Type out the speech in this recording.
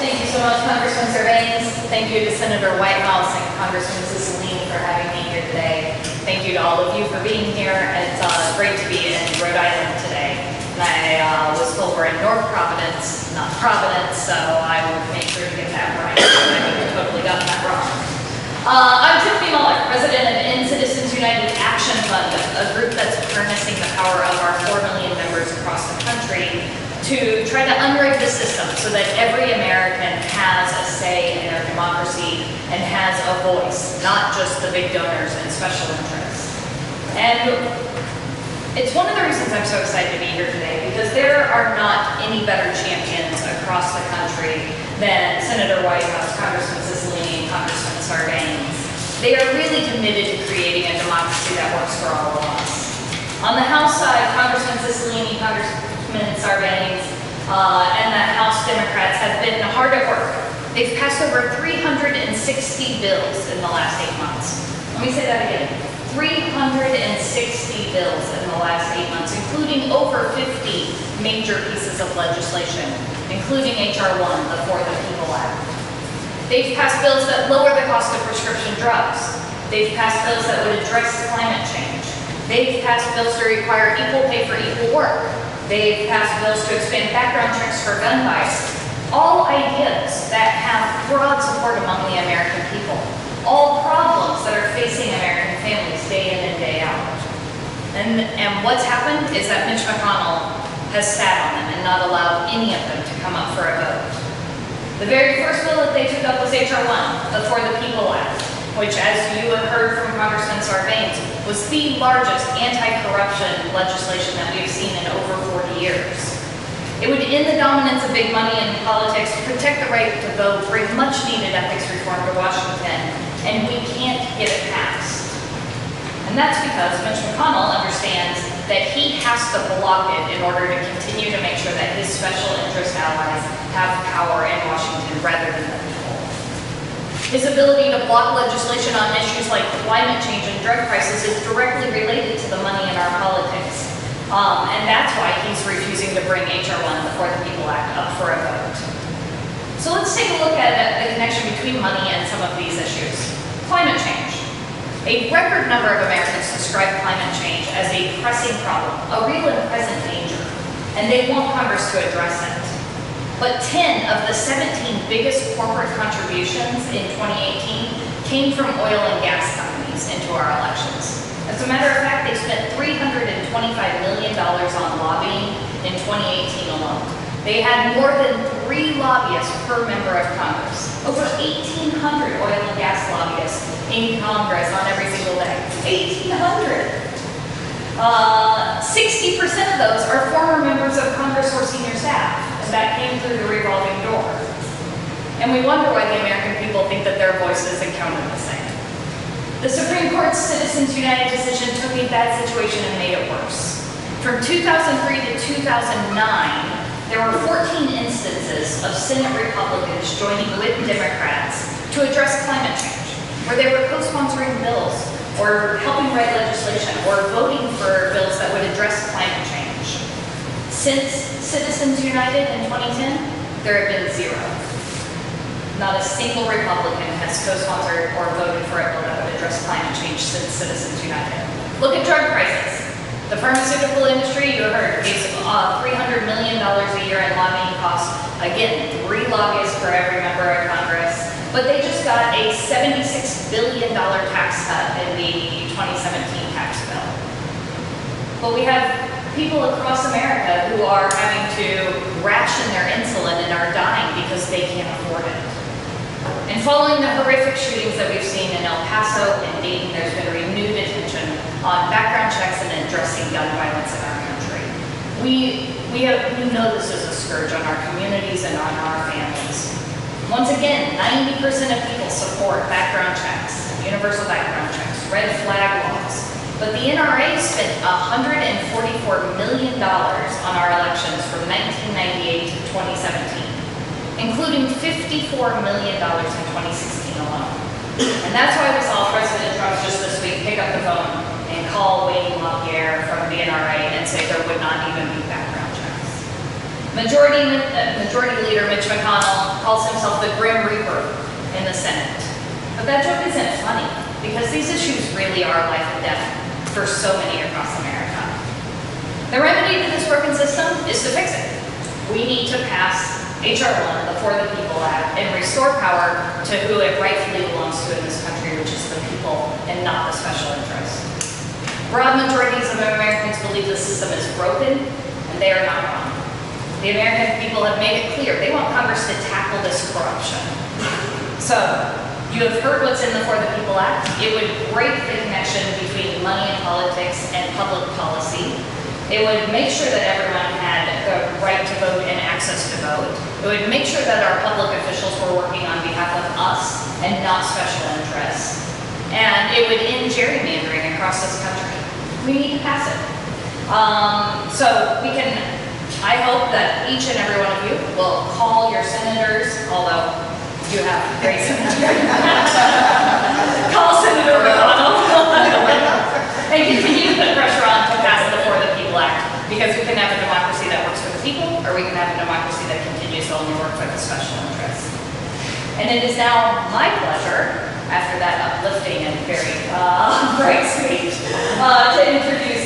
Thank you so much, Congressman Sarbanes. Thank you to Senator Whitehouse and Congressman Cicilline for having me here today. Thank you to all of you for being here. It's great to be in Rhode Island today. And I was told we're in North Providence, not Providence, so I will make sure to get that right. I think I totally got that wrong. I'm Tiffany Muller, president of Citizens United Action Fund, a group that's harnessing the power of our 4 million members across the country to try to unrig the system so that every American has a say in their democracy and has a voice, not just the big donors and special interests. And it's one of the reasons I'm so excited to be here today, because there are not any better champions across the country than Senator Whitehouse, Congressman Cicilline, and Congressman Sarbanes. They are really committed to creating a democracy that works for all of us. On the House side, Congressman Cicilline, Congressman Sarbanes, and the House Democrats have been hard at work. They've passed over 360 bills in the last 8 months. Let me say that again. 360 bills in the last 8 months, including over 50 major pieces of legislation, including H.R. 1, the For the People Act. They've passed bills that lower the cost of prescription drugs. They've passed bills that would address climate change. They've passed bills to require equal pay for equal work. They've passed bills to expand background checks for gun buys. All ideas that have broad support among the American people. All problems that are facing American families day in and day out. And what's happened is that Mitch McConnell has sat on them and not allowed any of them to come up for a vote. The very first bill that they took up was H.R. 1, the For the People Act, which, as you have heard from Congressman Sarbanes, was the largest anti-corruption legislation that we've seen in over 40 years. It would end the dominance of big money in politics, protect the right to vote, bring much-needed ethics reform to Washington, and we can't get it passed. And that's because Mitch McConnell understands that he has to block it in order to continue to make sure that his special interest allies have power in Washington rather than the people. His ability to block legislation on issues like climate change and drug prices is directly related to the money in our politics. And that's why he's refusing to bring H.R. 1, the For the People Act, up for a vote. So let's take a look at the connection between money and some of these issues. Climate change. A record number of Americans describe climate change as a pressing problem, a real and present danger, and they want Congress to address it. But 10 of the 17 biggest corporate contributions in 2018 came from oil and gas companies into our elections. As a matter of fact, they spent $325 million on lobbying in 2018 alone. They had more than 3 lobbyists per member of Congress. Over 1,800 oil and gas lobbyists in Congress on every single day. 1,800! 60% of those are former members of Congress or senior staff, and that came through the revolving door. And we wonder why the American people think that their voice isn't counted the same. The Supreme Court's Citizens United decision took a bad situation and made it worse. From 2003 to 2009, there were 14 instances of Senate Republicans joining with Democrats to address climate change, where they were co-sponsoring bills or helping write legislation or voting for bills that would address climate change. Since Citizens United in 2010, there have been 0. Not a single Republican has co-sponsored or voted for a bill that would address climate change since Citizens United. Look at drug prices. The pharmaceutical industry, you heard, gives $300 million a year in lobbying costs. Again, 3 lobbyists for every member of Congress. But they just got a $76 billion tax cut in the 2017 tax bill. But we have people across America who are having to ration their insulin and are dying because they can't afford it. And following the horrific shootings that we've seen in El Paso and Dayton, there's been renewed attention on background checks and addressing gun violence in our country. We know this is a scourge on our communities and on our families. Once again, 90% of people support background checks, universal background checks, red flag laws. But the NRA spent $144 million on our elections from 1998 to 2017. Including $54 million in 2016 alone. And that's why we saw President Trump just this week pick up the phone and call Wayne LaPierre from the NRA and say there would not even be background checks. Majority Leader Mitch McConnell calls himself the Grim Reaper in the Senate. But that joke isn't funny, because these issues really are life and death for so many across America. The remedy to this broken system is to fix it. We need to pass H.R. 1, the For the People Act, and restore power to who it rightfully belongs to in this country, which is the people and not the special interests. Broad majorities of Americans believe the system is broken, and they are not wrong. The American people have made it clear they want Congress to tackle this corruption. So, you have heard what's in the For the People Act. It would break the connection between money and politics and public policy. It would make sure that everyone had the right to vote and access to vote. It would make sure that our public officials were working on behalf of us and not special interests. And it would end gerrymandering across this country. We need to pass it. So we can, I hope that each and every one of you will call your senators, although you have great senators. Call Senator McConnell and continue to put pressure on to pass the For the People Act, because we can have a democracy that works for the people, or we can have a democracy that continues to only work for the special interests. And it is now my pleasure, after that uplifting and very bright speech, to introduce